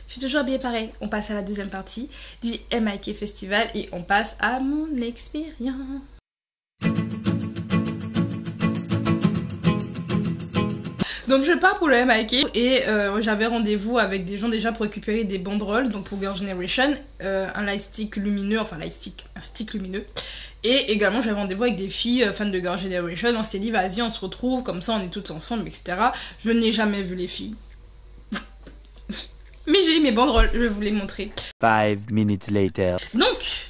Je suis toujours habillée pareil. On passe à la deuxième partie du MIK Festival et on passe à mon expérience. Donc je pars pour le MIK et j'avais rendez-vous avec des gens déjà pour récupérer des banderoles, donc pour Girl Generation, un light stick lumineux, enfin un stick lumineux. Et également j'avais rendez-vous avec des filles fans de Girl Generation. On s'est dit vas-y on se retrouve, comme ça on est toutes ensemble, etc. Je n'ai jamais vu les filles. Mais j'ai eu mes banderoles, je vais vous les montrer. 5 minutes later. Donc,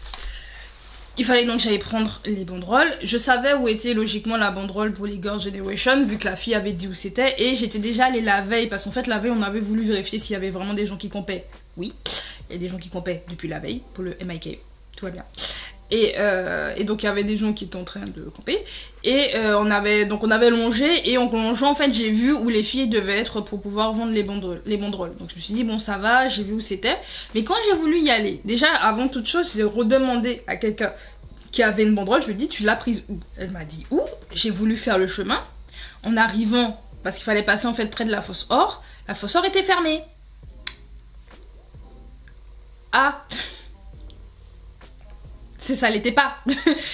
il fallait donc que j'aille prendre les banderoles. Je savais où était logiquement la banderole pour les Girl Generation, vu que la fille avait dit où c'était. Et j'étais déjà allée la veille, parce qu'en fait la veille on avait voulu vérifier s'il y avait vraiment des gens qui campaient. Oui, il y a des gens qui campaient depuis la veille pour le MIK, tout va bien. Et donc il y avait des gens qui étaient en train de camper. Et on avait longé, et en longeant en fait j'ai vu où les filles devaient être pour pouvoir vendre les banderoles. Donc je me suis dit bon ça va, j'ai vu où c'était. Mais quand j'ai voulu y aller, déjà avant toute chose j'ai redemandé à quelqu'un qui avait une banderole, je lui ai dit tu l'as prise où? Elle m'a dit où? J'ai voulu faire le chemin. En arrivant, parce qu'il fallait passer en fait près de la fosse or, la fosse or était fermée. Ah, ça l'était pas.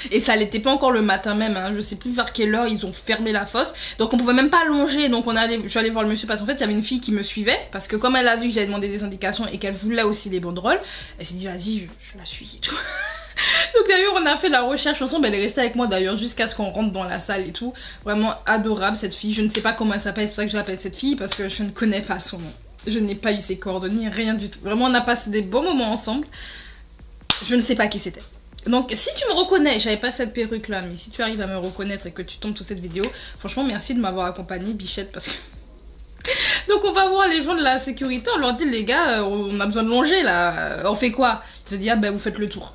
Et ça l'était pas encore le matin même, hein. Je sais plus vers quelle heure ils ont fermé la fosse, donc on pouvait même pas longer. Donc je suis allée voir le monsieur parce qu'en fait il y avait une fille qui me suivait, parce que comme elle a vu que j'avais demandé des indications et qu'elle voulait aussi les banderoles, elle s'est dit vas-y je la suis et tout. Donc d'ailleurs on a fait la recherche ensemble, elle est restée avec moi d'ailleurs jusqu'à ce qu'on rentre dans la salle et tout. Vraiment adorable cette fille, je ne sais pas comment elle s'appelle, c'est pour ça que je l'appelle cette fille, parce que je ne connais pas son nom, je n'ai pas eu ses coordonnées, rien du tout. Vraiment on a passé des bons moments ensemble, je ne sais pas qui c'était. Donc si tu me reconnais, j'avais pas cette perruque là, mais si tu arrives à me reconnaître et que tu tombes sur cette vidéo, franchement merci de m'avoir accompagnée Bichette, parce que... Donc on va voir les gens de la sécurité, on leur dit les gars on a besoin de longer là, on fait quoi? Ils vont dire ah ben vous faites le tour.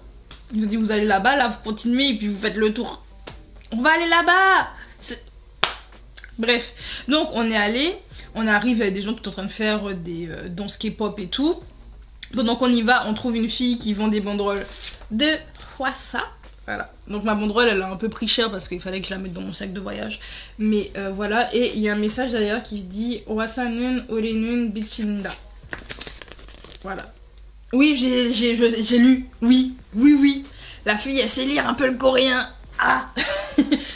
Ils vont dire vous allez là-bas, là vous continuez et puis vous faites le tour. On va aller là-bas. Bref, donc on est allé, on arrive, il y a des gens qui sont en train de faire des danses K-pop et tout. Pendant qu'on y va, on trouve une fille qui vend des banderoles de ça. Voilà. Donc ma banderole elle a un peu pris cher parce qu'il fallait que je la mette dans mon sac de voyage. Mais voilà, et il y a un message d'ailleurs qui dit Wasanun Olenun Bichinda. Voilà. Oui, j'ai lu. Oui. La fille elle sait lire un peu le coréen. Ah.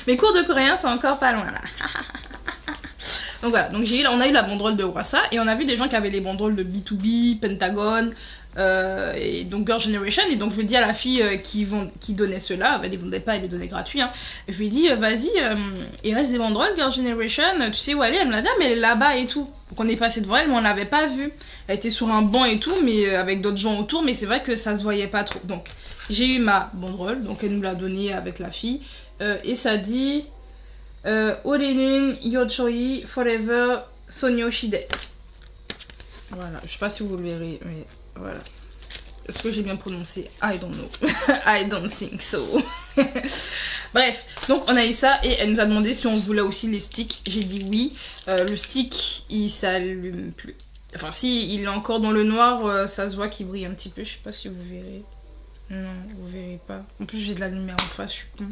Mes cours de coréen sont encore pas loin là. Donc voilà, donc on a eu la banderole de Wassa et on a vu des gens qui avaient les banderoles de B2B, Pentagon, et donc Girl Generation. Et donc je lui dis à la fille qui donnait ceux-là, elle les vendait pas, elle les donnait gratuits, hein. Je lui dis vas-y, il reste des banderoles Girl Generation, tu sais où elle est? Elle me l'a dit mais elle est là-bas et tout. Donc on est passé devant elle mais on l'avait pas vue. Elle était sur un banc et tout, mais avec d'autres gens autour, mais c'est vrai que ça se voyait pas trop. Donc j'ai eu ma banderole, donc elle nous l'a donnée avec la fille, et ça dit Orenun Yochoi Forever Sonyoshide. Voilà, je sais pas si vous le verrez, mais voilà. Est-ce que j'ai bien prononcé? I don't know. I don't think so. Bref, donc on a eu ça et elle nous a demandé si on voulait aussi les sticks. J'ai dit oui. Le stick il s'allume plus. Enfin si, il est encore dans le noir, ça se voit qu'il brille un petit peu. Je sais pas si vous verrez. Non, vous verrez pas. En plus j'ai de la lumière en face, je suis con.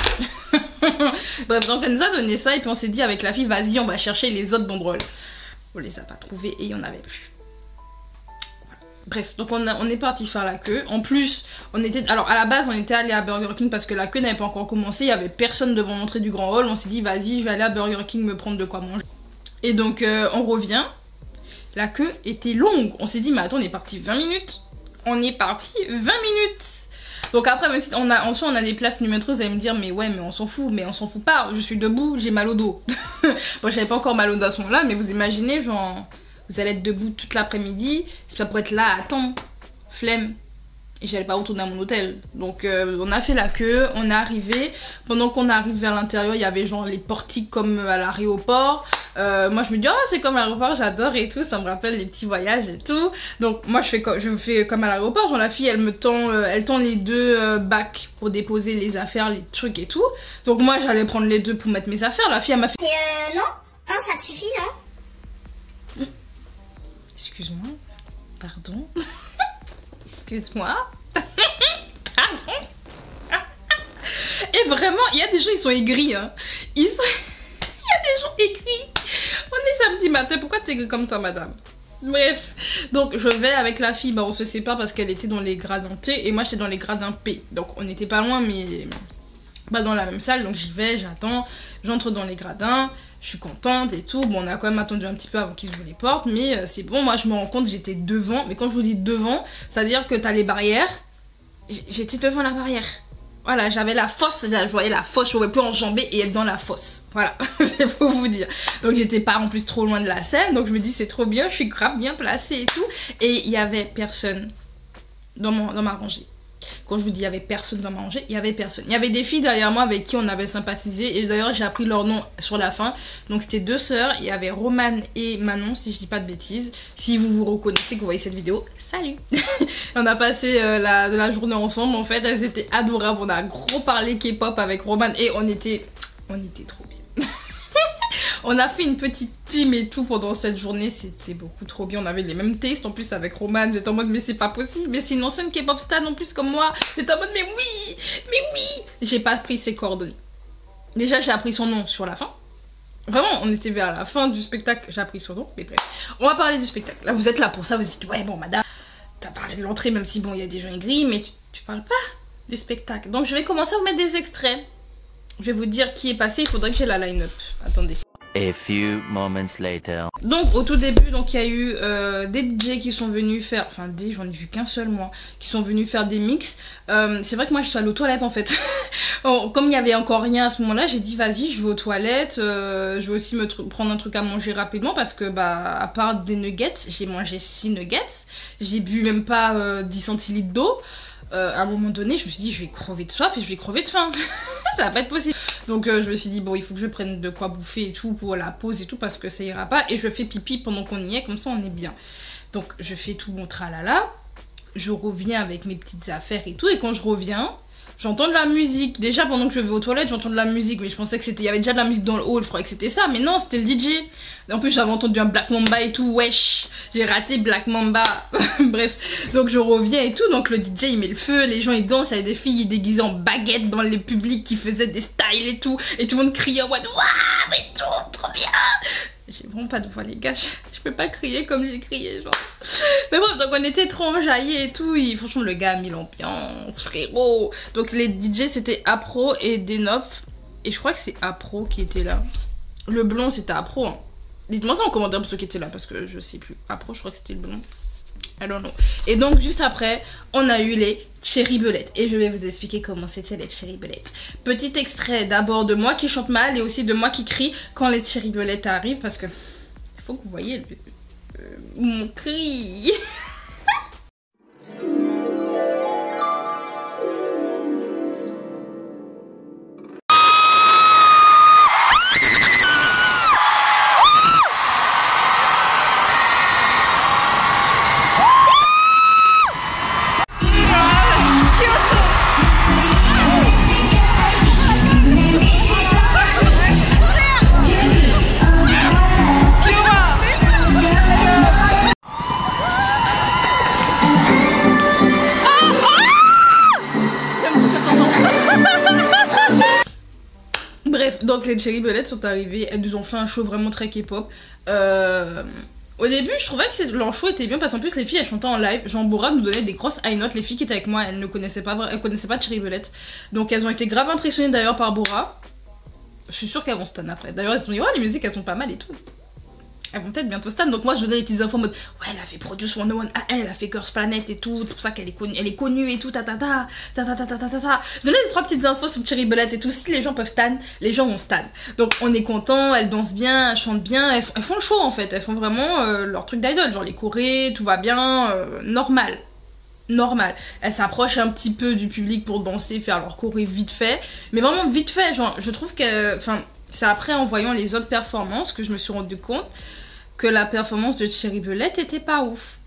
Bref, donc elle nous a donné ça et puis on s'est dit avec la fille vas-y on va chercher les autres banderoles. On les a pas trouvées et il y en avait plus. Voilà. Bref, donc on est parti faire la queue. En plus, alors à la base on était allé à Burger King parce que la queue n'avait pas encore commencé, il y avait personne devant l'entrée du grand hall. On s'est dit vas-y je vais aller à Burger King me prendre de quoi manger. Et donc on revient. La queue était longue. On s'est dit mais attends on est parti 20 minutes. On est parti 20 minutes. Donc après, même si on a des places numétreuses, vous allez me dire mais ouais mais on s'en fout, mais on s'en fout pas, je suis debout, j'ai mal au dos. Bon j'avais pas encore mal au dos à ce moment là, mais vous imaginez genre vous allez être debout toute l'après-midi, c'est pas pour être là, attends, flemme. Et j'allais pas retourner à mon hôtel. Donc on a fait la queue, on est arrivé. Pendant qu'on arrive vers l'intérieur, il y avait genre les portiques comme à l'aéroport. Moi je me dis oh c'est comme l'aéroport, j'adore et tout, ça me rappelle les petits voyages et tout. Donc moi je fais comme à l'aéroport, genre la fille elle tend les deux bacs pour déposer les affaires, les trucs et tout. Donc moi j'allais prendre les deux pour mettre mes affaires, la fille elle m'a fait non, ça te suffit non? Excuse-moi, pardon. Excuse-moi. Pardon. Et vraiment, il y a des gens, ils sont aigris. Hein. Il y a des gens aigris. On est samedi matin, pourquoi t'es aigri comme ça, madame? Bref, donc je vais avec la fille, bah on se sépare parce qu'elle était dans les gradins T et moi j'étais dans les gradins P. Donc on n'était pas loin mais pas dans la même salle, donc j'y vais, j'attends, j'entre dans les gradins, je suis contente et tout. Bon, on a quand même attendu un petit peu avant qu'ils ouvrent les portes, mais c'est bon, moi je me rends compte, j'étais devant, mais quand je vous dis devant, c'est-à-dire que t'as les barrières, j'étais devant la barrière. Voilà, j'avais la fosse, je voyais la fosse, je pouvais plus enjamber et être dans la fosse. Voilà, c'est pour vous dire. Donc j'étais pas en plus trop loin de la scène, donc je me dis c'est trop bien, je suis grave bien placée et tout. Et il y avait personne dans ma rangée. Quand je vous dis il y avait personne dans ma rangée, il y avait personne. Il y avait des filles derrière moi avec qui on avait sympathisé et d'ailleurs j'ai appris leur nom sur la fin. Donc c'était 2 sœurs, il y avait Romane et Manon si je dis pas de bêtises. Si vous vous reconnaissez, que vous voyez cette vidéo, salut. On a passé la journée ensemble en fait, elles étaient adorables. On a gros parlé K-pop avec Romane et on était trop bien. On a fait une petite team et tout pendant cette journée, c'était beaucoup trop bien. On avait les mêmes tastes en plus avec Romane. J'étais en mode mais c'est pas possible, mais c'est une ancienne K-pop stan en plus comme moi. J'étais en mode mais oui. J'ai pas pris ses coordonnées. Déjà j'ai appris son nom sur la fin. Vraiment, on était vers la fin du spectacle, j'ai appris son nom, mais bref. On va parler du spectacle. Là vous êtes là pour ça, vous dites ouais bon madame, t'as parlé de l'entrée même si bon il y a des gens aigris, mais tu parles pas du spectacle. Donc je vais commencer à vous mettre des extraits. Je vais vous dire qui est passé, il faudrait que j'ai la line-up. Attendez. A few moments later. Donc au tout début, donc il y a eu des DJ qui sont venus faire, enfin j'en ai vu qu'un seul moi, qui sont venus faire des mix. C'est vrai que moi je suis allée aux toilettes en fait. Comme il y avait encore rien à ce moment-là, j'ai dit vas-y je vais aux toilettes, je vais aussi prendre un truc à manger rapidement parce que bah à part des nuggets, j'ai mangé 6 nuggets, j'ai bu même pas 10 centilitres d'eau. À un moment donné, je me suis dit je vais crever de soif et je vais crever de faim. Ça va pas être possible. Donc je me suis dit bon il faut que je prenne de quoi bouffer et tout pour la pause et tout parce que ça ira pas. Et je fais pipi pendant qu'on y est, comme ça on est bien. Donc je fais tout mon tralala. Je reviens avec mes petites affaires et tout. Et quand je reviens, j'entends de la musique. Déjà pendant que je vais aux toilettes, j'entends de la musique. Mais je pensais que c'était, il y avait déjà de la musique dans le hall. Je croyais que c'était ça. Mais non, c'était le DJ. En plus j'avais entendu un Black Mamba et tout. Wesh, j'ai raté Black Mamba. Bref, donc je reviens et tout. Donc le DJ il met le feu, les gens ils dansent. Il y a des filles déguisées en baguettes dans les publics qui faisaient des styles et tout. Et tout le monde criait en mode waouh mais tout, trop bien. J'ai vraiment pas de voix les gars, je peux pas crier comme j'ai crié genre. Mais bref, donc on était trop enjaillés et tout, et franchement le gars a mis l'ambiance, frérot. Donc les DJ c'était Apro et Denov, et je crois que c'est Apro qui était là. Le blond c'était Apro, hein. Dites-moi ça en commentaire pour ceux qui étaient là, parce que je sais plus. Apro je crois que c'était le blond. I don't know. Et donc juste après, on a eu les Cherry Belette. Et je vais vous expliquer comment c'était les Cherry Belette. Petit extrait d'abord de moi qui chante mal et aussi de moi qui crie quand les Cherry Belette arrivent. Parce que il faut que vous voyez mon cri. Bref, donc les Cherry Belette sont arrivées, elles nous ont fait un show vraiment très K-pop. Au début, je trouvais que leur show était bien parce qu'en plus les filles elles chantaient en live. Jean Bourra nous donnait des grosses high notes. Les filles qui étaient avec moi, elles ne connaissaient pas Cherry Belette. Donc elles ont été grave impressionnées d'ailleurs par Bourra. Je suis sûre qu'elles vont stan après. D'ailleurs elles se sont dit ouais les musiques elles sont pas mal et tout. Elles vont peut-être bientôt stan. Donc moi je donnais des petites infos en mode ouais elle a fait Produce 101 elle a fait Girls Planet et tout. C'est pour ça qu'elle est connue et tout ta. Je donnais 3 petites infos sur Cherry Belette et tout. Si les gens peuvent stan, les gens vont stan. Donc on est content, elles dansent bien, elles chantent bien, elles font le show en fait. Elles font vraiment leur truc d'idol, genre les chorés, tout va bien, normal. Elles s'approchent un petit peu du public pour danser, faire leur choré vite fait. Mais vraiment vite fait, genre je trouve que... Enfin, c'est après en voyant les autres performances que je me suis rendu compte que la performance de Cherry Belette était pas ouf.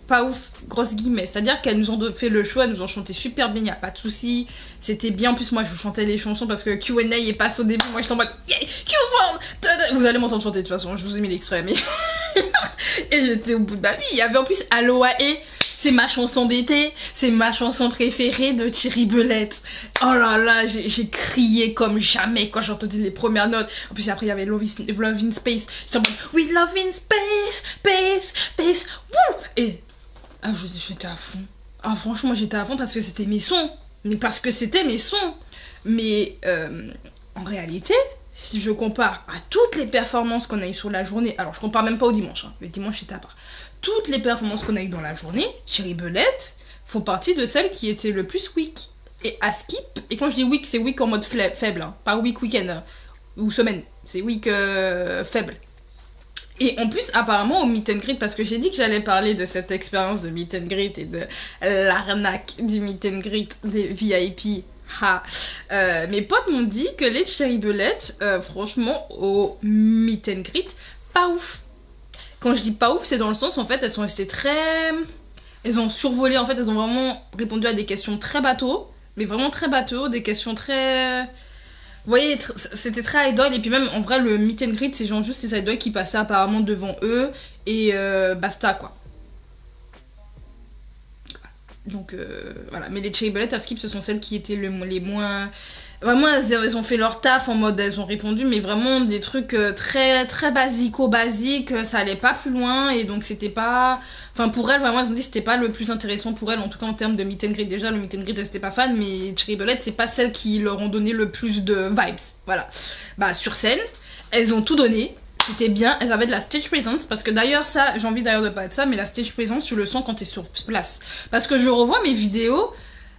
Pas ouf, grosse guillemets. C'est-à-dire qu'elles nous ont fait le show, elles nous ont chanté super bien, y a pas de souci. C'était bien. En plus, moi, je vous chantais les chansons parce que Q&A est passe au début. Moi, je suis en mode yeah, Q1. Vous allez m'entendre chanter de toute façon. Je vous ai mis l'extrait, mais et j'étais au bout de ma vie. Il y avait en plus Aloha et c'est ma chanson d'été, c'est ma chanson préférée de Cherry Belette. Oh là là, j'ai crié comme jamais quand j'ai entendu les premières notes. En plus après il y avait Love in Space. J'étais en mode We love in space, space, Alice, wouh. Et ah, j'étais à fond. Ah, franchement, j'étais à fond parce que c'était mes sons. Mais parce que c'était mes sons. Mais en réalité, si je compare à toutes les performances qu'on a eues sur la journée, alors je compare même pas au dimanche, hein, le dimanche c'était à part. Toutes les performances qu'on a eues dans la journée, Cherrybelette font partie de celles qui étaient le plus weak. Et à skip, et quand je dis weak, c'est weak en mode faible, hein, pas week week-end ou semaine, c'est week faible. Et en plus, apparemment, au meet and greet, parce que j'ai dit que j'allais parler de cette expérience de meet and greet et de l'arnaque du meet and greet des VIP. Mes potes m'ont dit que les Cherrybelette, franchement, au meet and greet, pas ouf. Quand je dis pas ouf, c'est dans le sens, en fait, elles sont restées très... Elles ont survolé, en fait, elles ont vraiment répondu à des questions très bateaux, mais vraiment très bateaux, des questions très... Vous voyez, c'était très idol, et puis même, en vrai, le meet and greet, c'est genre juste les idols qui passaient apparemment devant eux, et basta, quoi. Donc, voilà. Mais les Cherrybelette à skip, ce sont celles qui étaient les moins... Vraiment, elles ont fait leur taf en mode, elles ont répondu, mais vraiment des trucs très, très basiques, ça allait pas plus loin, et donc c'était pas... Enfin, pour elles, vraiment, elles ont dit que c'était pas le plus intéressant pour elles, en tout cas en termes de meet and greet. Déjà, le meet and greet, elles étaient pas fan, mais Cherrybelette, c'est pas celles qui leur ont donné le plus de vibes. Voilà. Bah, sur scène, elles ont tout donné. C'était bien, elles avaient de la stage presence, parce que d'ailleurs ça, j'ai envie d'ailleurs de parler de ça, mais la stage presence, tu le sens quand t'es sur place. Parce que je revois mes vidéos,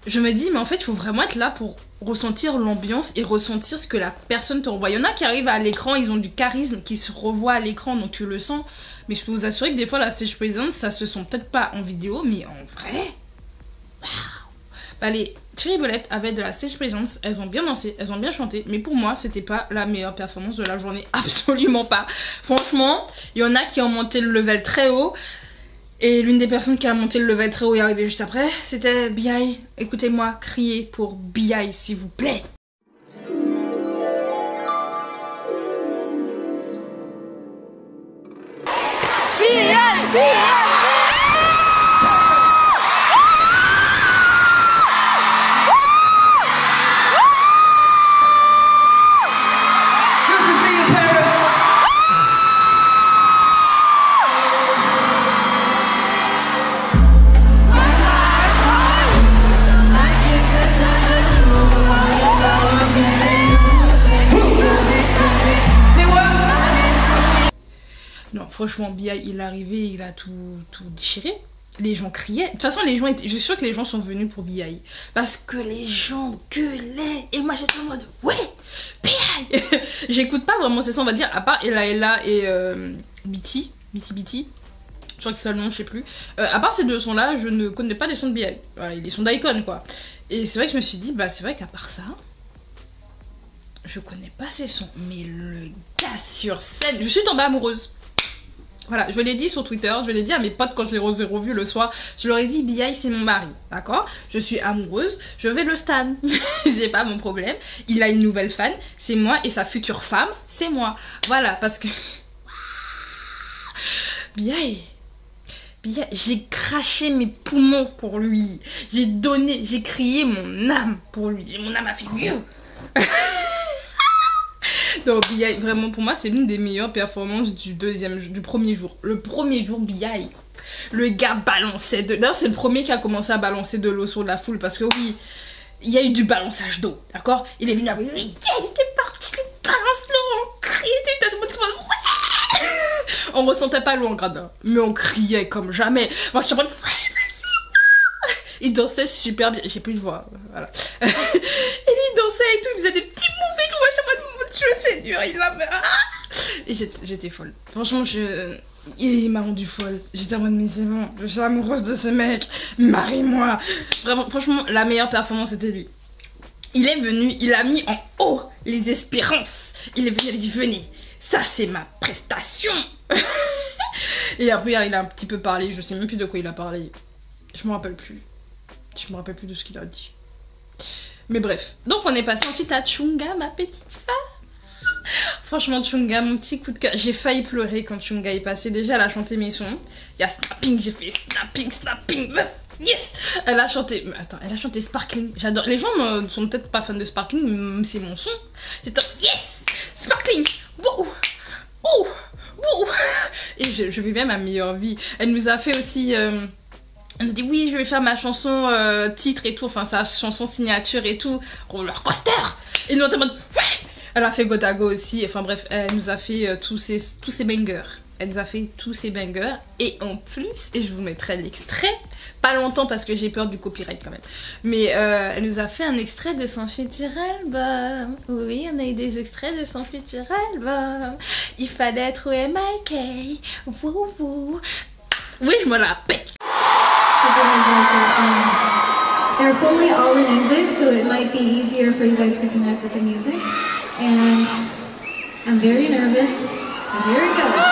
je me dis, mais en fait, il faut vraiment être là pour ressentir l'ambiance et ressentir ce que la personne te renvoie. Il y en a qui arrivent à l'écran, ils ont du charisme, qui se revoient à l'écran, donc tu le sens. Mais je peux vous assurer que des fois, la stage presence, ça se sent peut-être pas en vidéo, mais en vrai, waouh. Bah, les Cherrybelette avaient de la stage presence, elles ont bien dansé, elles ont bien chanté, mais pour moi, c'était pas la meilleure performance de la journée, absolument pas. Franchement, il y en a qui ont monté le level très haut, et l'une des personnes qui a monté le level très haut et arrivée juste après, c'était B.I. Écoutez-moi crier pour B.I. s'il vous plaît. Non, franchement, B.I. il est arrivé, il a tout déchiré. Les gens criaient. De toute façon, les gens étaient... je suis sûre que les gens sont venus pour B.I. Parce que les gens gueulaient. Et moi, j'étais en mode, ouais, B.I. J'écoute pas vraiment ces sons, on va dire, à part Ella et BT. Je crois que c'est le nom, je sais plus. À part ces deux sons-là, je ne connais pas les sons de B.I. Voilà, les sons d'Icon, quoi. Et c'est vrai que je me suis dit, bah, c'est vrai qu'à part ça... Je connais pas ces sons. Mais le gars sur scène... Je suis tombée amoureuse. Voilà, je l'ai dit sur Twitter, je l'ai dit à mes potes quand je l'ai revu le soir. Je leur ai dit, B.I. c'est mon mari, d'accord? Je suis amoureuse, je vais le stan. C'est pas mon problème. Il a une nouvelle fan, c'est moi, et sa future femme, c'est moi. Voilà, parce que... B.I. j'ai craché mes poumons pour lui. J'ai crié mon âme pour lui. Mon âme a fait mieux. Donc B.I. vraiment pour moi c'est l'une des meilleures performances du premier jour. Le premier jour B.I. le gars balançait d'ailleurs c'est le premier qui a commencé à balancer de l'eau sur la foule parce que oui, il y a eu du balançage d'eau, d'accord? Il est venu avec il était parti, il balance l'eau, on criait, tout le monde ouais. On ressentait pas l'eau en gradin, mais on criait comme jamais. Moi je suis en train de il dansait super bien, j'ai plus de voix, voilà. Et il dansait et tout, il faisait des petits moves et tout, à chaque fois, c'est dur, il a... Et j'étais folle. Franchement, il m'a rendu folle. J'étais en mode, mais c'est bon, je suis amoureuse de ce mec, marie-moi. Vraiment, franchement, la meilleure performance, c'était lui. Il est venu, il a mis en haut les espérances. Il est venu, il a dit, venez, ça c'est ma prestation. Et après, il a un petit peu parlé, je sais même plus de quoi il a parlé. Je me rappelle plus. Je me rappelle plus de ce qu'il a dit. Mais bref. Donc on est passé ensuite à Chunga, ma petite femme. Franchement, Chunga, mon petit coup de cœur. J'ai failli pleurer quand Chunga est passée. Déjà, elle a chanté mes sons. Il y a Snapping, j'ai fait Snapping, meuf. Yes. Elle a chanté... Attends, elle a chanté Sparkling. J'adore. Les gens ne sont peut-être pas fans de Sparkling, mais c'est mon son. J'étais... Yes. Sparkling. Wow. Oh. Wouh. Et je vivais ma meilleure vie. Elle nous a fait aussi... elle nous a dit oui, je vais faire ma chanson titre et tout, enfin sa chanson signature et tout, roller coaster. Et nous on était en mode ouais. Elle a fait Gotago aussi, enfin bref, elle nous a fait tous ces bangers. Elle nous a fait tous ces bangers et en plus, et je vous mettrai l'extrait, pas longtemps parce que j'ai peur du copyright quand même, mais elle nous a fait un extrait de son futur album. Oui, on a eu des extraits de son futur album. Il fallait trouver Mikey. Wouh, wouh. Oui, je me la pète. They're fully all in English, so it might be easier for you guys to connect with the music. And I'm very nervous. But here it goes.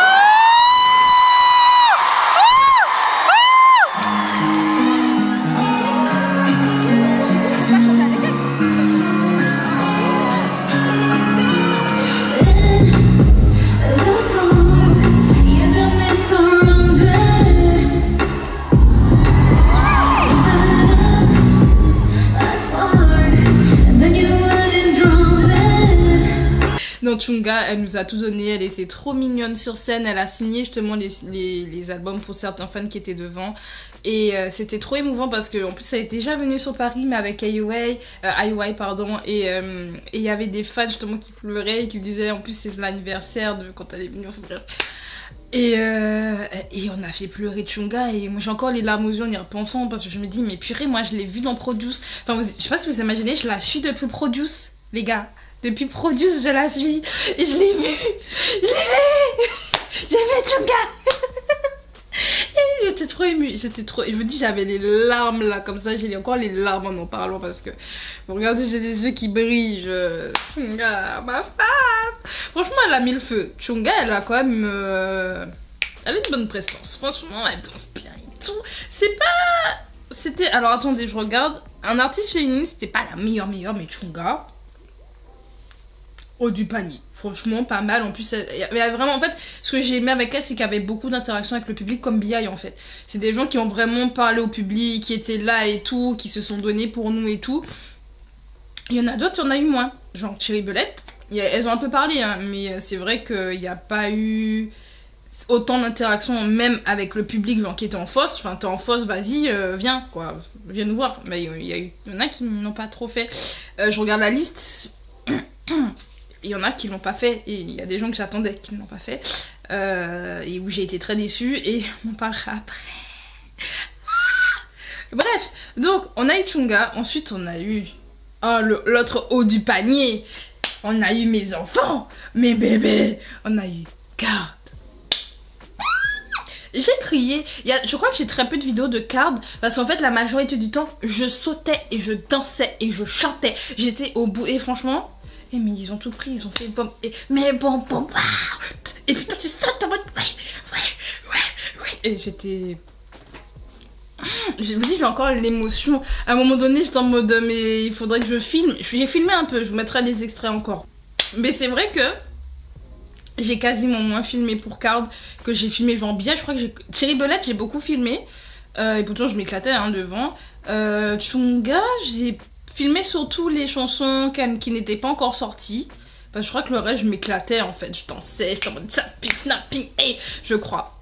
Non, Chunga, elle nous a tout donné, elle était trop mignonne sur scène, elle a signé justement les albums pour certains fans qui étaient devant et c'était trop émouvant parce qu'en plus elle est déjà venue sur Paris mais avec IY pardon, et il y avait des fans justement qui pleuraient et qui disaient en plus c'est l'anniversaire de quand elle est venue, enfin bref. Et on a fait pleurer Chunga et moi j'ai encore les larmes aux yeux en y repensant parce que je me dis mais purée, moi je l'ai vue dans Produce, enfin je sais pas si vous imaginez, je la suis depuis Produce les gars. Depuis Produce, je la suis. Et je l'ai vue. J'ai vu Chunga. Et j'étais trop émue. Et je vous dis, j'avais les larmes là, comme ça. J'ai encore les larmes en parlant parce que... Vous regardez, j'ai des yeux qui brillent. Chunga, ma femme. Franchement, elle a mis le feu. Chunga, elle a quand même... Elle a une bonne prestance. Franchement, elle danse bien et tout. C'est pas... C'était... Alors, attendez, je regarde. Un artiste féminine, c'était pas la meilleure, mais Chunga... haut du panier, franchement pas mal. En plus elle avait vraiment, en fait ce que j'ai aimé avec elle c'est qu'il y avait beaucoup d'interactions avec le public comme B.I. en fait, c'est des gens qui ont vraiment parlé au public, qui étaient là et tout, qui se sont donnés pour nous et tout. Il y en a d'autres, il y en a eu moins, genre Cherry Belette, elles ont un peu parlé hein, mais c'est vrai qu'il n'y a pas eu autant d'interactions même avec le public, genre qui était en fosse, enfin t'es en fosse, vas-y viens quoi, viens nous voir, mais il y en a qui n'ont pas trop fait. Je regarde la liste. Il y en a qui l'ont pas fait et il y a des gens que j'attendais qui ne l'ont pas fait et où j'ai été très déçue et on en parlera après. Bref, donc on a eu Chunga, ensuite on a eu l'autre haut du panier, on a eu mes enfants, mes bébés, on a eu Card. J'ai crié, je crois que j'ai très peu de vidéos de Card parce qu'en fait la majorité du temps je sautais et je dansais et je chantais, j'étais au bout et franchement... Eh mais ils ont tout pris, ils ont fait bon, mais bon, et putain tu sautes en mode ouais, et j'étais... Je vous dis, j'ai encore l'émotion. À un moment donné, j'étais en mode, mais il faudrait que je filme. J'ai filmé un peu, je vous mettrai les extraits encore. Mais c'est vrai que j'ai quasiment moins filmé pour Card que j'ai filmé genre bien. Je crois que Cherry Belette, j'ai beaucoup filmé. Et pourtant, je m'éclatais hein, devant. Chunga, j'ai filmé surtout les chansons qui n'étaient pas encore sorties. Parce que je crois que le reste, je m'éclatais en fait. Je dansais, j'étais en mode snapping, hey, je crois.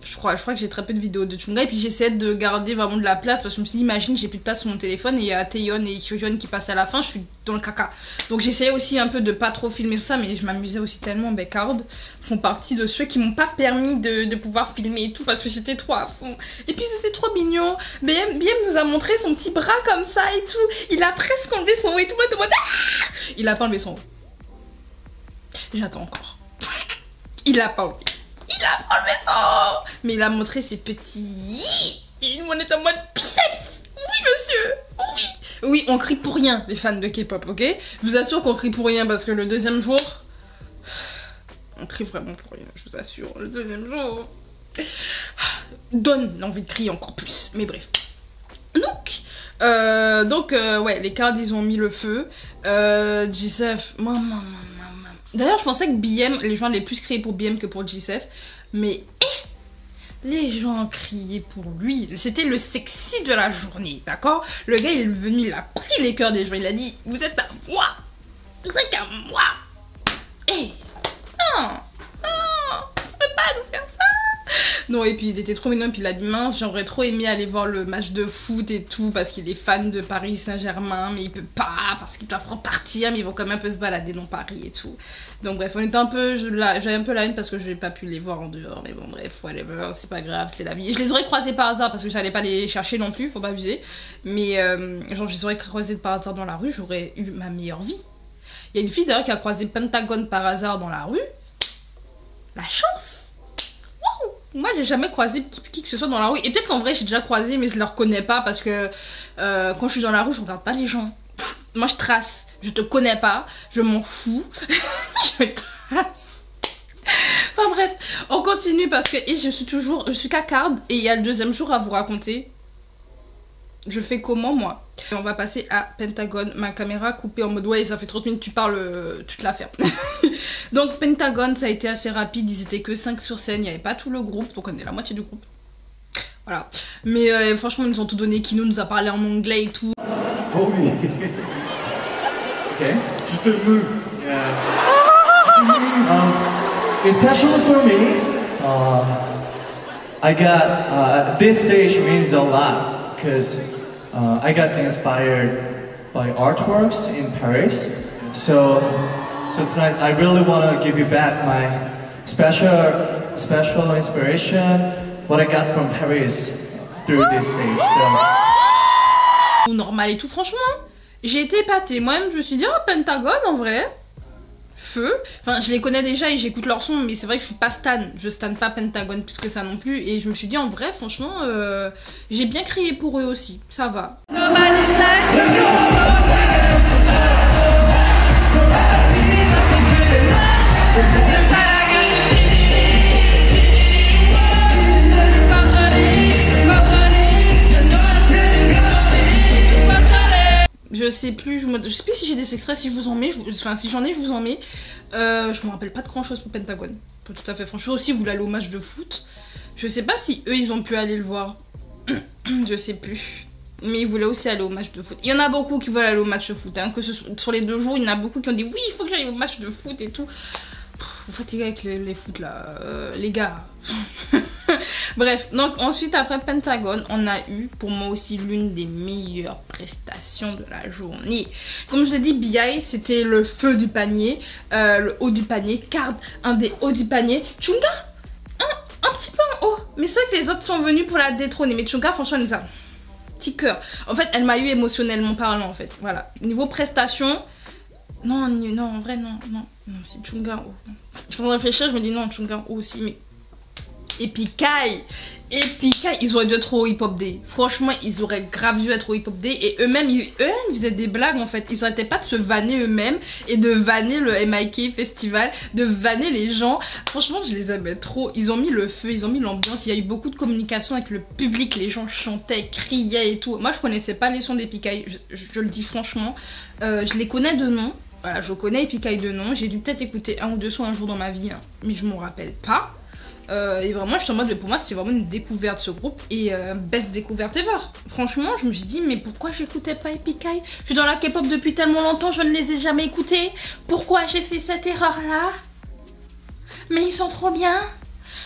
Je crois que j'ai très peu de vidéos de Chunga et puis j'essaie de garder vraiment de la place parce que je me suis dit, imagine, j'ai plus de place sur mon téléphone et il y a Taeyeon et Hyun qui passent à la fin, je suis dans le caca. Donc j'essayais aussi un peu de pas trop filmer tout ça, mais je m'amusais aussi tellement. Card font partie de ceux qui m'ont pas permis de pouvoir filmer et tout parce que j'étais trop à fond. Et puis c'était trop mignon. BM nous a montré son petit bras comme ça et tout. Il a presque enlevé son haut et tout. Il a pas enlevé son haut. J'attends encore. Il a pas enlevé. Il a enlevé ça. Mais il a montré ses petits... Et on est en mode biceps. Oui, monsieur. Oui. Oui, on crie pour rien, les fans de K-pop, ok? Je vous assure qu'on crie pour rien parce que le deuxième jour... On crie vraiment pour rien, je vous assure. Le deuxième jour... Donne l'envie de crier encore plus. Mais bref. Donc, ouais, les cards, ils ont mis le feu. Jisef... D'ailleurs, je pensais que BM, les gens allaient plus crier pour BM que pour Jisef. Mais les gens criaient pour lui. C'était le sexy de la journée, d'accord? Le gars, il est venu, il a pris les cœurs des gens. Il a dit, vous êtes à moi. Vous êtes à moi. Non, non, pas nous faire ça. Non, et puis il était trop mignon, puis il a dit mince, j'aurais trop aimé aller voir le match de foot et tout, parce qu'il est fan de Paris Saint-Germain, mais il peut pas, parce qu'il doit repartir, mais ils vont quand même un peu se balader dans Paris et tout. Donc bref, on était un peu, j'avais un peu la haine parce que je n'ai pas pu les voir en dehors, mais bon bref, whatever, c'est pas grave, c'est la vie. Je les aurais croisés par hasard, parce que j'allais pas les chercher non plus, faut pas abuser, mais genre je les aurais croisés par hasard dans la rue, j'aurais eu ma meilleure vie. Il y a une fille d'ailleurs qui a croisé Pentagone par hasard dans la rue, la chance. Moi, j'ai jamais croisé qui que ce soit dans la rue. Et peut-être qu'en vrai, j'ai déjà croisé, mais je le reconnais pas parce que quand je suis dans la rue, je regarde pas les gens. Moi, je trace. Je te connais pas. Je m'en fous. Je trace. Enfin bref, on continue parce que je suis cacarde et il y a le deuxième jour à vous raconter. Je fais comment moi? On va passer à Pentagone, ma caméra coupée en mode ouais ça fait 30 minutes tu parles, tu te la fermes. Donc Pentagone ça a été assez rapide, ils étaient que 5 sur scène, il n'y avait pas tout le groupe, donc on est la moitié du groupe. Voilà, mais franchement ils nous ont tout donné, Kino nous a parlé en anglais et tout. Oh oui. Ok. Juste le mot. Especially for me, I got this stage means a lot because I got inspired by artworks in Paris. So tonight I really want to give you back my special inspiration, what I got from Paris through this stage. So. Normal et tout, franchement, j'ai été épatée. Moi-même, je me suis dit, oh, Pentagone en vrai. Feu. Enfin, je les connais déjà et j'écoute leur son, mais c'est vrai que je suis pas stan. Je stan pas Pentagone plus que ça non plus. Et je me suis dit, en vrai, franchement, j'ai bien crié pour eux aussi. Ça va. Je sais plus, je sais plus si j'ai des extraits, si je vous en mets, enfin si j'en ai je vous en mets. Je me rappelle pas de grand chose pour Pentagone, pour tout à fait franchement. Aussi vous voulez aller au match de foot, je sais pas si eux ils ont pu aller le voir. Je sais plus. Mais ils voulaient aussi aller au match de foot. Il y en a beaucoup qui veulent aller au match de foot, hein, que ce soit, sur les 2 jours il y en a beaucoup qui ont dit oui il faut que j'aille au match de foot et tout. Vous fatiguez avec les foot là, les gars. Bref, donc ensuite après Pentagone, on a eu pour moi aussi l'une des meilleures prestations de la journée. Comme je vous ai dit, BI c'était le feu du panier, le haut du panier, Card un des hauts du panier, Chunga un petit peu en haut. Mais c'est vrai que les autres sont venus pour la détrôner, mais Chunga franchement elle nous a petit cœur. En fait elle m'a eu émotionnellement parlant en fait, voilà. Niveau prestation, non en vrai non c'est Chunga en haut. Il faut réfléchir, je me dis non Chunga en haut aussi, mais Epikai, ils auraient dû être au Hip Hop Day. Franchement, ils auraient grave dû être au Hip Hop Day. Et eux-mêmes, ils faisaient des blagues en fait. Ils arrêtaient pas de se vanner eux-mêmes et de vanner le MIK Festival, de vanner les gens. Franchement, je les aimais trop. Ils ont mis le feu, ils ont mis l'ambiance. Il y a eu beaucoup de communication avec le public. Les gens chantaient, criaient et tout. Moi, je connaissais pas les sons d'Epikai. Je le dis franchement. Je les connais de nom. Voilà, je connais Epikai de nom. J'ai dû peut-être écouter 1 ou 2 sons un jour dans ma vie, hein, mais je m'en rappelle pas. Et vraiment je suis en mode, pour moi c'était vraiment une découverte ce groupe et best découverte ever. Franchement je me suis dit mais pourquoi j'écoutais pas Epikai? Je suis dans la K-pop depuis tellement longtemps, je ne les ai jamais écoutés. Pourquoi j'ai fait cette erreur là? Mais ils sont trop bien.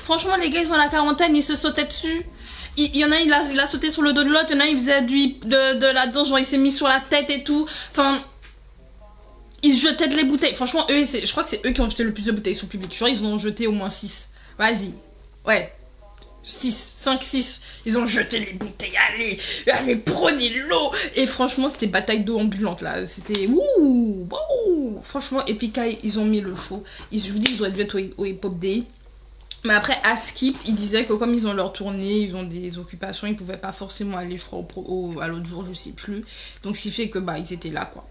Franchement les gars ils ont la quarantaine, ils se sautaient dessus. Il y en a il a sauté sur le dos de l'autre, il y en a il faisait de la danse, genre il s'est mis sur la tête et tout. Enfin ils jetaient de les bouteilles. Franchement eux je crois que c'est eux qui ont jeté le plus de bouteilles sur le public. Genre ils en ont jeté au moins 6. Vas-y, ouais, 6, 5, 6, ils ont jeté les bouteilles, allez, prenez l'eau. Et franchement, c'était bataille d'eau ambulante là, c'était ouh, franchement, Epikai, ils ont mis le show. Je vous dis, ils auraient dû être au Hip Hop Day. Mais après, à Skip, ils disaient que comme ils ont leur tournée, ils ont des occupations, ils pouvaient pas forcément aller, je crois, à l'autre jour, je sais plus. Donc, ce qui fait que, ils étaient là, quoi.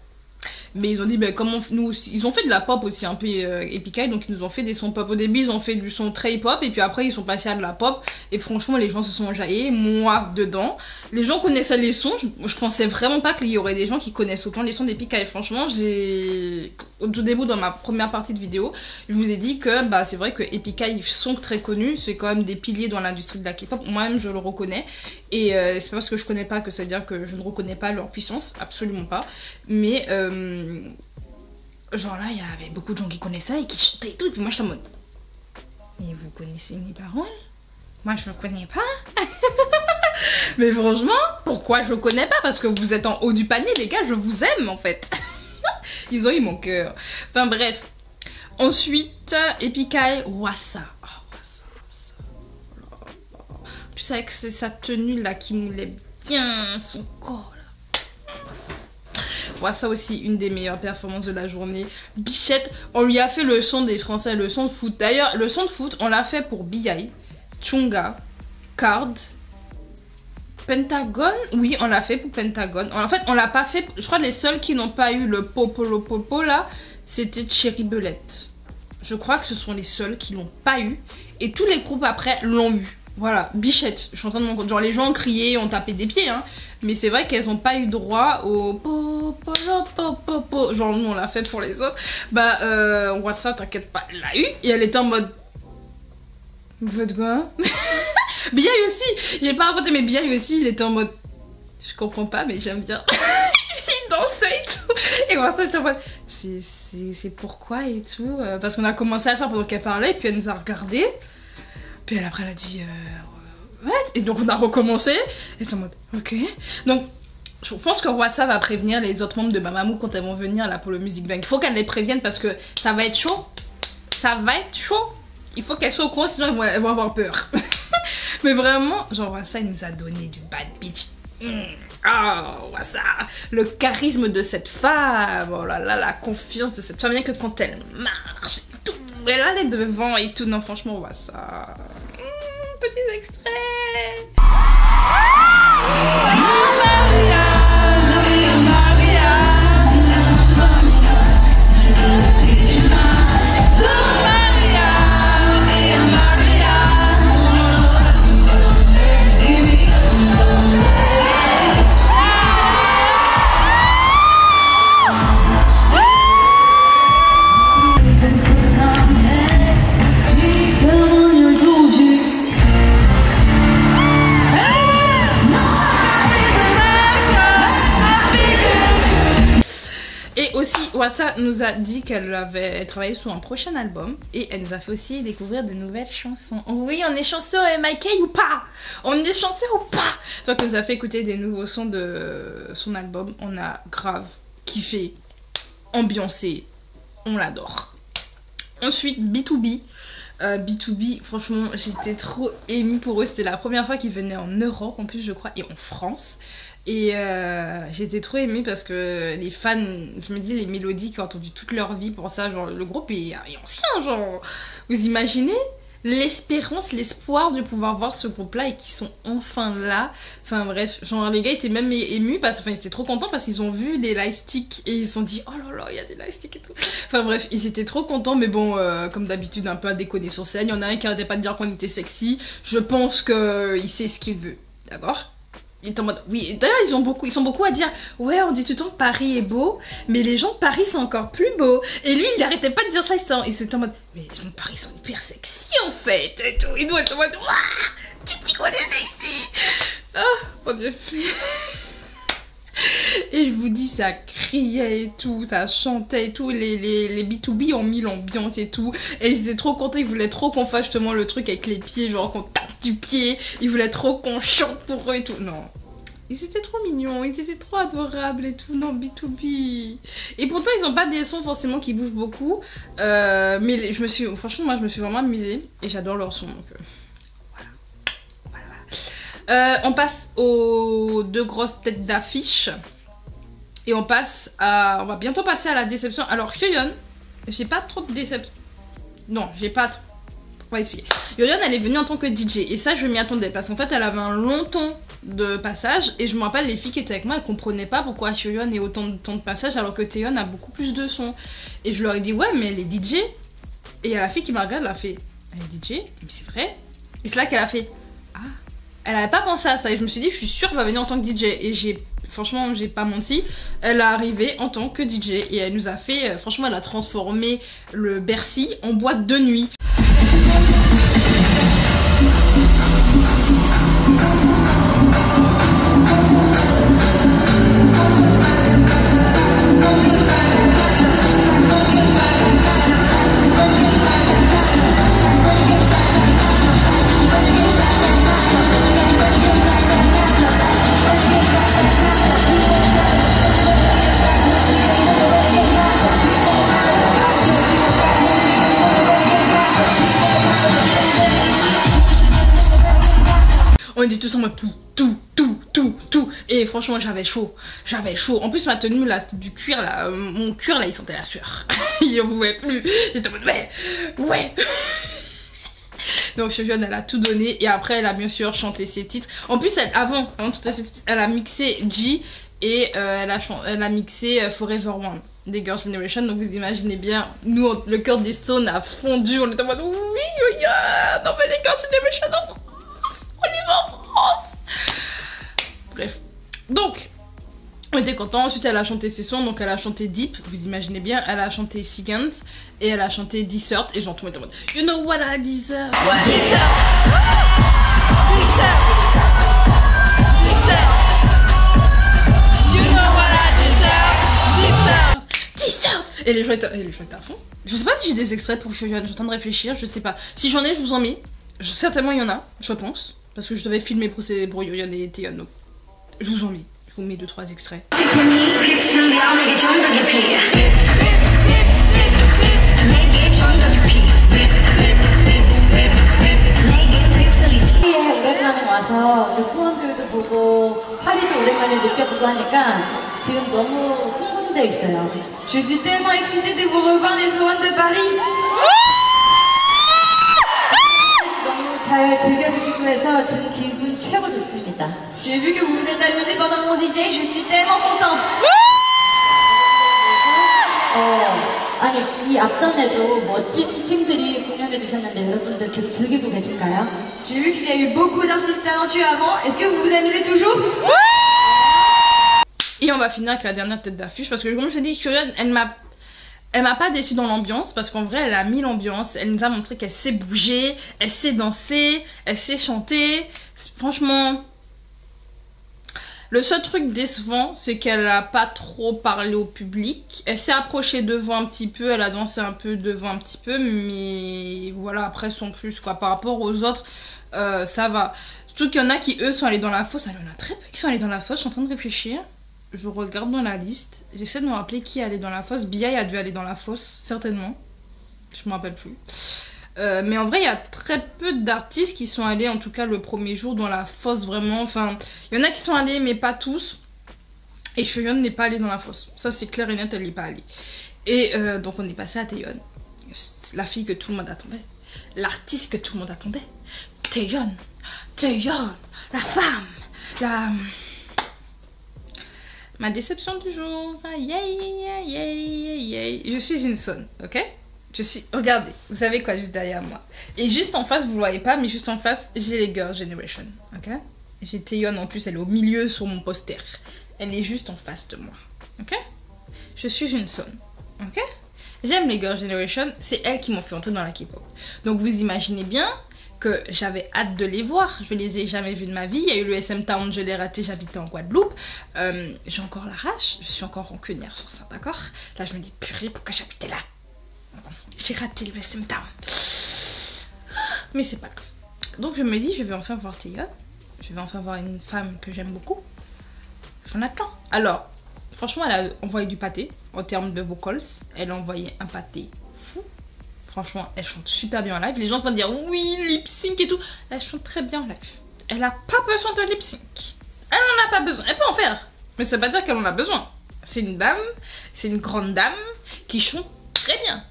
Mais ils ont dit, comment ils ont fait de la pop aussi un peu Epikai, donc ils nous ont fait des sons pop. Au début, ils ont fait du son très hip-hop, et puis après, ils sont passés à de la pop. Et franchement, les gens se sont enjaillés, moi dedans. Les gens connaissaient les sons, je pensais vraiment pas qu'il y aurait des gens qui connaissent autant les sons d'Epikai. Franchement, au tout début, dans ma première partie de vidéo, je vous ai dit que c'est vrai que Epikai, ils sont très connus, c'est quand même des piliers dans l'industrie de la K-pop. Moi-même, je le reconnais. Et c'est pas parce que je connais pas que ça veut dire que je ne reconnais pas leur puissance, absolument pas. Mais genre là, il y avait beaucoup de gens qui connaissaient et qui chantaient et tout, et puis moi j'étais en mode mais vous connaissez les paroles? Moi, je ne connais pas. Mais franchement, pourquoi je connais pas? Parce que vous êtes en haut du panier, les gars, je vous aime en fait. Ils ont eu mon cœur. Enfin bref. Ensuite, Epic Eye, Wassa. Oh, Wassa. Plus avec sa tenue là qui moulait bien son corps là. Wassa aussi, une des meilleures performances de la journée. Bichette, on lui a fait le son des Français, le son de foot. D'ailleurs, le son de foot, on l'a fait pour B.I, Chunga, Card, Pentagon. Oui, on l'a fait pour Pentagon. En fait, on l'a pas fait. Je crois que les seuls qui n'ont pas eu le popo là, c'était Cherry Belette. Je crois que ce sont les seuls qui l'ont pas eu. Et tous les groupes après l'ont eu. Voilà, Bichette. Je suis en train de me rendre compte. Genre, les gens ont crié, ont tapé des pieds, hein. Mais c'est vrai qu'elles n'ont pas eu droit au popo. Genre, nous, on l'a fait pour les autres. Bah, Wassa, t'inquiète pas, elle l'a eu. Et elle était en mode. Vous faites quoi? B.I aussi, j'ai pas raconté, mais B.I aussi, il était en mode. Je comprends pas, mais j'aime bien. Il dansait et tout. Et Wassa était en mode. C'est pourquoi et tout. Parce qu'on a commencé à le faire pendant qu'elle parlait, et puis elle nous a regardé. Puis après, elle a dit. What? Et donc on a recommencé. Et c'est en mode. Ok. Donc. Je pense que Wassa va prévenir les autres membres de Mamamoo quand elles vont venir là pour le Music Bank. Il faut qu'elle les prévienne parce que ça va être chaud. Ça va être chaud. Il faut qu'elles soient au courant, sinon elles vont avoir peur. Mais vraiment, genre Wassa, il nous a donné du bad bitch. Oh, Wassa. Le charisme de cette femme. Oh là là, la confiance de cette femme. Bien que quand elle marche et tout, elle a les devants et tout. Non, franchement, Wassa. Petit extrait. Wassa nous a dit qu'elle avait travaillé sur un prochain album et elle nous a fait aussi découvrir de nouvelles chansons. Oui, on est chanceux MIK ou pas? On est chanceux ou pas? Donc elle nous a fait écouter des nouveaux sons de son album. On a grave kiffé, ambiancé, on l'adore. Ensuite, B2B. B2B, franchement, j'étais trop émue pour eux. C'était la première fois qu'ils venaient en Europe, en plus, je crois, et en France. Et j'étais trop émue parce que les fans, je me dis, les mélodies qui ont entendu toute leur vie pour ça, genre, le groupe est ancien, genre, vous imaginez l'espérance, l'espoir de pouvoir voir ce groupe-là et qu'ils sont enfin là. Enfin bref, genre les gars étaient même émus parce qu'ils étaient trop contents parce qu'ils ont vu les lightsticks et ils se sont dit oh là là, il y a des lightsticks et tout. Enfin bref, ils étaient trop contents, mais bon, comme d'habitude, un peu à déconner sur scène. Il y en a un qui arrêtait pas de dire qu'on était sexy. Je pense qu'il sait ce qu'il veut, d'accord? Il est en mode, oui, d'ailleurs ils sont beaucoup à dire ouais, on dit tout le temps que Paris est beau, mais les gens de Paris sont encore plus beaux. Et lui il arrêtait pas de dire ça, il s'était en mode mais les gens de Paris sont hyper sexy en fait et tout. Il doit être en mode waouh, tu dis qu'on est sexy. Ah mon dieu. Et je vous dis, ça criait et tout, ça chantait et tout, les B2B ont mis l'ambiance et tout, et ils étaient trop contents, ils voulaient trop qu'on fasse justement le truc avec les pieds, genre qu'on tape du pied, ils voulaient trop qu'on chante pour eux et tout, non. Ils étaient trop mignons, ils étaient trop adorables et tout, non, B2B. Et pourtant, ils ont pas des sons forcément qui bougent beaucoup, mais franchement, moi je me suis vraiment amusée, et j'adore leurs sons, donc on passe aux deux grosses têtes d'affiche et on va bientôt passer à la déception. Alors Hyoyeon, j'ai pas trop de déception. Non, j'ai pas trop. On va expliquer. Hyoyeon, elle est venue en tant que DJ et ça je m'y attendais parce qu'en fait elle avait un long temps de passage et je me rappelle les filles qui étaient avec moi, elles comprenaient pas pourquoi Hyoyeon ait autant de temps de passage alors que Taeyeon a beaucoup plus de sons. Et je leur ai dit ouais mais elle est DJ. Et il y a la fille qui m'a regardé, elle a fait elle est DJ, mais c'est vrai. Et c'est là qu'elle a fait ah. Elle avait pas pensé à ça et je me suis dit je suis sûre qu'elle va venir en tant que DJ et franchement j'ai pas menti, elle est arrivée en tant que DJ et elle nous a fait, franchement elle a transformé le Bercy en boîte de nuit. On était tous en mode tout. Et franchement, j'avais chaud. En plus, ma tenue là, c'était du cuir là. Mon cuir là, il sentait la sueur. Il en pouvait plus. J'étais en mode ouais. Donc Fiona, elle a tout donné. Et après, elle a bien sûr chanté ses titres. En plus, avant de chanter ses titres, elle a mixé G. Et elle a mixé Forever One des Girls' Generation. Donc vous imaginez bien, nous, le cœur des Stones a fondu. On était en mode oui, on fait les Girls' Generation en France. On y va en France. Bref. Donc, on était contents. Ensuite, elle a chanté ses sons. Donc, elle a chanté Deep. Vous imaginez bien. Elle a chanté Second. Et elle a chanté Desert. Et genre, tout le monde était en mode You know what I deserve. Ouais. Desert. You know what I deserve. Et les gens étaient à fond. Je sais pas si j'ai des extraits pour Fiona. Je suis en train de réfléchir. Je sais pas. Si j'en ai, je vous en mets. Certainement, il y en a. Je pense. Parce que je devais filmer pour Yoyon et Taeyeon. Donc, je vous en mets. Je vous mets 2-3 extraits. 오랜만에 와서 우리 소원들도 보고 파리도 오랜만에 느껴보고 하니까 지금 너무 흥분돼 있어요. Je suis tellement excitée de vous revoir les Swans de Paris. 너무 잘 즐겨주시고 해서 지금 기분 최고 좋습니다. J'ai vu que vous vous êtes amusés pendant mon DJ, je suis tellement contente. 아니 이 앞전에도 멋진 팀들이 공연해 주셨는데 여러분들 계속 즐기고 계실까요? J'ai vu qu'il y a eu beaucoup d'artistes talentueux avant. Est-ce que vous vous amusez toujours? Et on va finir avec la dernière tête d'affiche parce que comme je dis, Fiona, elle m'a pas déçue dans l'ambiance parce qu'en vrai elle a mis l'ambiance, elle nous a montré qu'elle sait bouger, elle sait danser, elle sait chanter. Franchement, le seul truc décevant, c'est qu'elle a pas trop parlé au public. Elle s'est approchée devant un petit peu, elle a dansé un peu devant un petit peu, mais voilà, après son plus quoi. Par rapport aux autres, ça va. Surtout qu'il y en a qui eux sont allés dans la fosse. Il y en a très peu qui sont allés dans la fosse, je suis en train de réfléchir. Je regarde dans la liste, j'essaie de me rappeler qui est allé dans la fosse. BI a dû aller dans la fosse, certainement. Je me rappelle plus. Mais en vrai, il y a très peu d'artistes qui sont allés, en tout cas le premier jour, dans la fosse vraiment. Enfin, il y en a qui sont allés, mais pas tous. Et Fiona n'est pas allée dans la fosse. Ça, c'est clair et net, elle n'est pas allée. Et donc, on est passé à Taeyeon. La fille que tout le monde attendait. L'artiste que tout le monde attendait. Taeyeon, la femme, ma déception du jour. Je suis une sonne, ok? Regardez, vous savez quoi, juste derrière moi. Et juste en face, vous ne voyez pas, mais juste en face, j'ai les Girls' Generation, ok? J'ai Taeyeon en plus, elle est au milieu sur mon poster. Elle est juste en face de moi, ok? Je suis une sonne, ok? J'aime les Girls' Generation, c'est elles qui m'ont fait entrer dans la K-pop. Donc vous imaginez bien que j'avais hâte de les voir. Je les ai jamais vus de ma vie. Il y a eu le SM Town, je l'ai raté, j'habitais en Guadeloupe. J'ai encore la rage, je suis encore rancunière sur ça, d'accord? Là, je me dis, purée, pourquoi j'habitais là? J'ai raté le SM Town. Mais c'est pas grave. Donc je me dis, je vais enfin voir Taeyeon. Je vais enfin voir une femme que j'aime beaucoup. J'en attends. Alors, franchement, elle a envoyé du pâté. En termes de vocals, elle a envoyé un pâté fou. Franchement, elle chante super bien en live. Les gens vont dire oui, lip sync et tout. Elle chante très bien en live. Elle a pas besoin de lip sync. Elle en a pas besoin. Elle peut en faire. Mais ça veut pas dire qu'elle en a besoin. C'est une dame, c'est une grande dame qui chante très bien.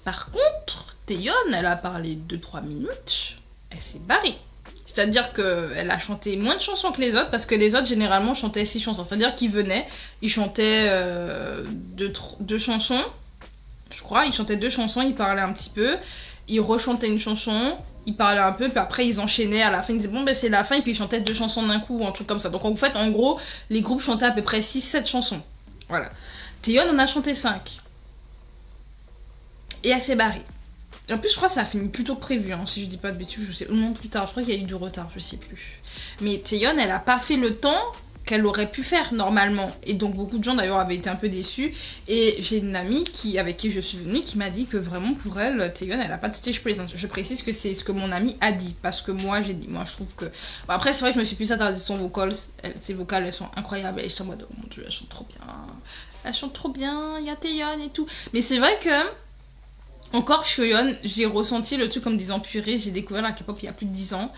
Par contre, Taeyeon, elle a parlé 2-3 minutes. Elle s'est barrée. C'est-à-dire qu'elle a chanté moins de chansons que les autres parce que les autres généralement chantaient 6 chansons. C'est-à-dire qu'ils venaient, ils chantaient 2 chansons. Je crois, ils chantaient 2 chansons, ils parlaient un petit peu, ils rechantaient une chanson, ils parlaient un peu, puis après ils enchaînaient à la fin, ils disaient bon ben c'est la fin, et puis ils chantaient 2 chansons d'un coup ou un truc comme ça. Donc en fait, en gros, les groupes chantaient à peu près 6-7 chansons. Voilà. Taeyeon en a chanté 5. Et elle s'est barrée. Et en plus, je crois que ça a fini plus tôt que prévu, hein, si je dis pas de bêtises, je sais. Non, plus tard, je crois qu'il y a eu du retard, je sais plus. Mais Taeyeon, elle a pas fait le temps qu'elle aurait pu faire normalement. Et donc beaucoup de gens d'ailleurs avaient été un peu déçus. Et j'ai une amie avec qui je suis venue qui m'a dit que vraiment pour elle, Taeyeon, elle a pas de stage presence. Je précise que c'est ce que mon amie a dit. Parce que moi j'ai dit, moi je trouve que... Bon, après c'est vrai que je me suis plus attardée sur son vocals. Ses vocales elles sont incroyables. Et je suis en mode, oh mon dieu, elles chantent trop bien. Elles chantent trop bien, il y a Taeyeon et tout. Mais c'est vrai que... Encore Fiona, j'ai ressenti le truc comme disant purée, j'ai découvert la K-pop il y a plus de 10 ans.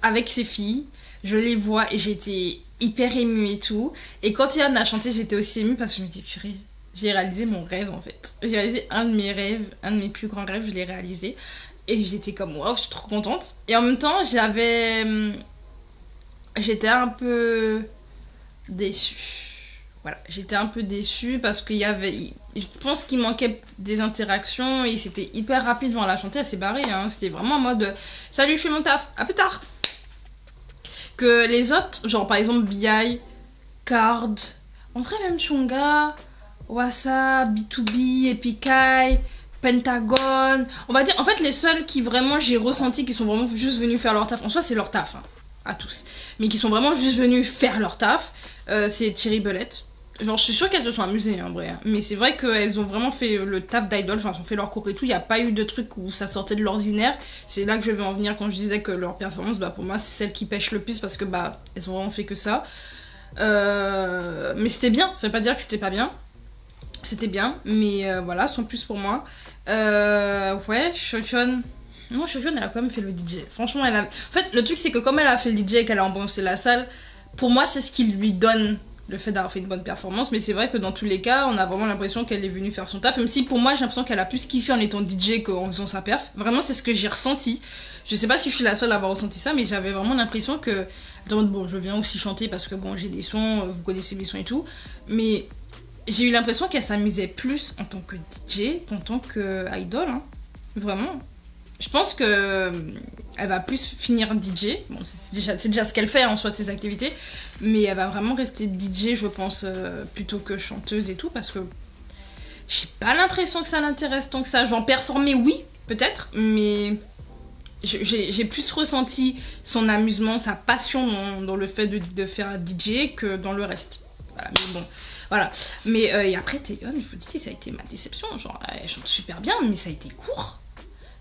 avec ses filles, je les vois et j'étais hyper émue et tout. Et quand Taeyeon a chanté, j'étais aussi émue parce que je me dis, purée, j'ai réalisé mon rêve en fait. J'ai réalisé un de mes rêves, un de mes plus grands rêves, je l'ai réalisé. Et j'étais comme, waouh, je suis trop contente. Et en même temps, j'étais un peu déçue. Voilà, j'étais un peu déçue parce qu'il y avait... Je pense qu'il manquait des interactions et c'était hyper rapide quand elle a chanté, elle s'est barrée. Hein. C'était vraiment en mode, salut, je fais mon taf, à plus tard. Que les autres, genre par exemple B.I, Card, en vrai même Chungha, Wassa, B2B, Epic High, Pentagon, on va dire, en fait les seuls qui vraiment j'ai ressenti qui sont vraiment juste venus faire leur taf, en soi c'est leur taf, hein, à tous, mais qui sont vraiment juste venus faire leur taf, c'est Cherry Bullet. Genre je suis sûre qu'elles se sont amusées en vrai, hein. Mais c'est vrai qu'elles ont vraiment fait le taf d'idol, genre elles ont fait leur cours et tout, il n'y a pas eu de truc où ça sortait de l'ordinaire. C'est là que je vais en venir quand je disais que leur performance, bah pour moi c'est celle qui pêche le plus parce que bah elles ont vraiment fait que ça. Mais c'était bien, ça veut pas dire que c'était pas bien. C'était bien, mais voilà, sans plus pour moi. Ouais, Shochon. Non, Shochon elle a quand même fait le DJ. Franchement, elle a... En fait, le truc c'est que comme elle a fait le DJ et qu'elle a ambiancé la salle, pour moi c'est ce qui lui donne le fait d'avoir fait une bonne performance, mais c'est vrai que dans tous les cas on a vraiment l'impression qu'elle est venue faire son taf, même si pour moi j'ai l'impression qu'elle a plus kiffé en étant DJ qu'en faisant sa perf. Vraiment c'est ce que j'ai ressenti. Je sais pas si je suis la seule à avoir ressenti ça, mais j'avais vraiment l'impression que bon, je viens aussi chanter parce que bon j'ai des sons, vous connaissez mes sons et tout, mais j'ai eu l'impression qu'elle s'amusait plus en tant que DJ qu'en tant que idol, hein. Vraiment. Je pense que elle va plus finir DJ. Bon, c'est déjà ce qu'elle fait en soi de ses activités, mais elle va vraiment rester DJ, je pense, plutôt que chanteuse et tout, parce que j'ai pas l'impression que ça l'intéresse tant que ça. Genre performer, oui, peut-être, mais j'ai plus ressenti son amusement, sa passion dans le fait de faire DJ que dans le reste. Voilà, mais bon. Voilà. Mais et après, Taeyeon, je vous dis, ça a été ma déception. Genre, elle chante super bien, mais ça a été court.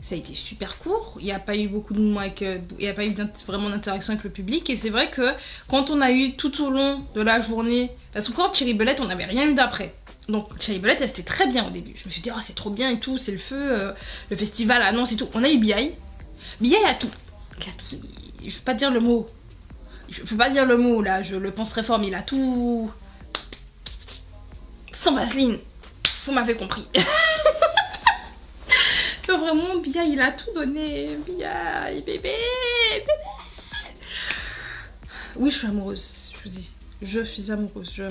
Ça a été super court, il n'y a pas eu beaucoup de moments avec... il n'y a pas eu vraiment d'interaction avec le public. Et c'est vrai que quand on a eu tout au long de la journée... Parce que quand Cherry Bullet, on n'avait rien eu d'après. Donc Cherry Bullet, elle c'était très bien au début. Je me suis dit, oh, c'est trop bien et tout, c'est le feu, le festival annonce et tout. On a eu B.I. B.I a tout. Il a tout. Je ne veux pas dire le mot. Je ne peux pas dire le mot, là, je le pense très fort, mais il a tout... Sans vaseline. Vous m'avez compris. Vraiment, Bia, il a tout donné. Bia, bébé. Oui, je suis amoureuse, je vous dis. Je suis amoureuse.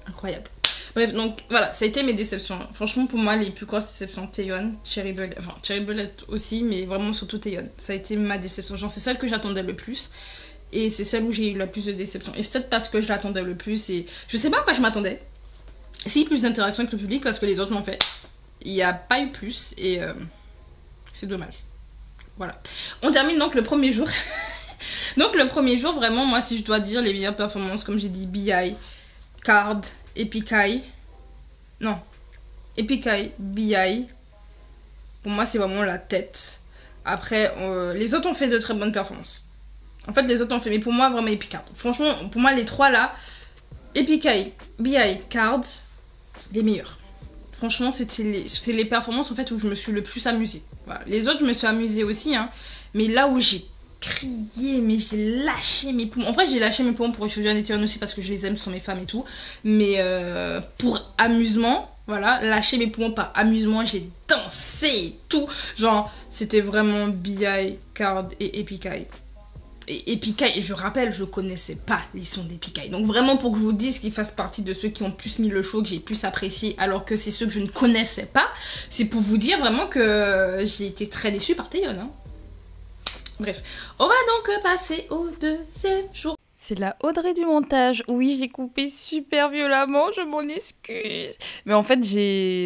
Incroyable. Bref, donc voilà, ça a été mes déceptions. Franchement, pour moi, les plus grosses déceptions, Taeyeon, Cherry Bullet, enfin Cherry Bullet aussi, mais vraiment surtout Taeyeon. Ça a été ma déception. Genre, c'est celle que j'attendais le plus. Et c'est celle où j'ai eu la plus de déception. Et c'est peut-être parce que je l'attendais le plus. Et je sais pas à quoi je m'attendais. Si, plus d'interaction avec le public parce que les autres l'ont fait. Il n'y a pas eu plus et c'est dommage. Voilà. On termine donc le premier jour. Donc le premier jour, vraiment, moi, si je dois dire les meilleures performances, comme j'ai dit, B.I, Card, Epic High. Non. Epic High, B.I. Pour moi, c'est vraiment la tête. Après, les autres ont fait de très bonnes performances. En fait, les autres ont fait, mais pour moi, vraiment Epic Card. Franchement, pour moi, les trois là, Epic High, B.I, Card, les meilleurs. Franchement, c'est les performances en fait où je me suis le plus amusée. Voilà. Les autres, je me suis amusée aussi, hein. Mais là où j'ai crié, mais j'ai lâché mes poumons. En vrai, j'ai lâché mes poumons pour Shochon et Taeyeon aussi parce que je les aime, ce sont mes femmes et tout. Mais pour amusement, voilà, lâcher mes poumons par amusement, j'ai dansé et tout. Genre, c'était vraiment B.I, Card et Epic High. Et Epic High, et je rappelle, je connaissais pas les sons d'Epic High. Donc vraiment pour que je vous dise qu'ils fassent partie de ceux qui ont plus mis le show, que j'ai plus apprécié, alors que c'est ceux que je ne connaissais pas, c'est pour vous dire vraiment que j'ai été très déçue par Taeyeon, hein. Bref, on va donc passer au deuxième jour. C'est la Audrey du montage. Oui, j'ai coupé super violemment, je m'en excuse. Mais en fait,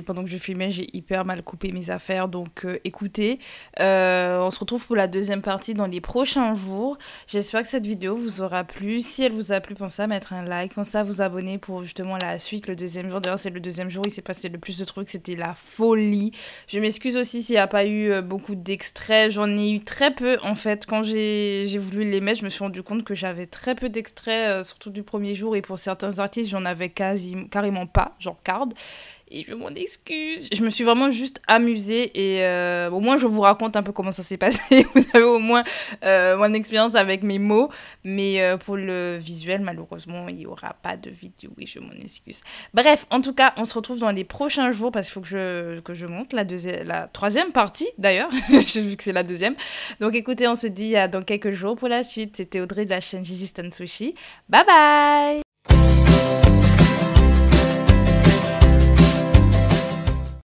pendant que je filmais, j'ai hyper mal coupé mes affaires. Donc écoutez, on se retrouve pour la deuxième partie dans les prochains jours. J'espère que cette vidéo vous aura plu. Si elle vous a plu, pensez à mettre un like, pensez à vous abonner pour justement la suite, le deuxième jour. D'ailleurs, c'est le deuxième jour, il s'est passé le plus de trucs, c'était la folie. Je m'excuse aussi s'il n'y a pas eu beaucoup d'extraits. J'en ai eu très peu en fait. Quand j'ai voulu les mettre, je me suis rendu compte que j'avais très peu d'extraits, surtout du premier jour, et pour certains artistes j'en avais carrément pas, genre Card, et je m'en excuse. Je me suis vraiment juste amusée et au moins je vous raconte un peu comment ça s'est passé. Vous avez au moins mon expérience avec mes mots, mais pour le visuel, malheureusement, il n'y aura pas de vidéo et je m'en excuse. Bref, en tout cas, on se retrouve dans les prochains jours parce qu'il faut que je monte la troisième partie d'ailleurs, vu que c'est la deuxième. Donc écoutez, on se dit à dans quelques jours pour la suite. C'était Audrey de la chaîne Gigi Stan Sushi. Bye bye!